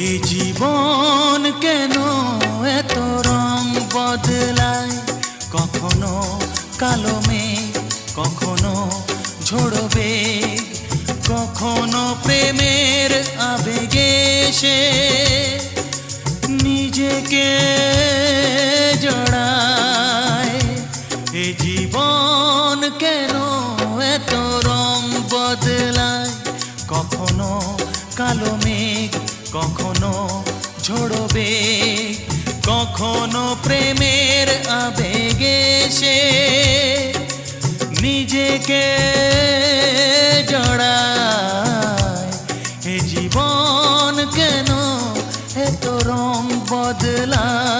এ জীবন কেন এত রং বদলায়, কখনো কালো মেঘ, কখনো ঝোড়ো বেগ, কখনো প্রেমের আবেগে সে নিজেকে জড়ায়। এ জীবন কেন এত রং বদলায়, কখনো কালো মেঘ, কখনো ঝোড়ো বেগ, কখনো প্রেমের আবেগে সে নিজেকে জড়ায়। এ জীবন কেন এত রং বদলায়।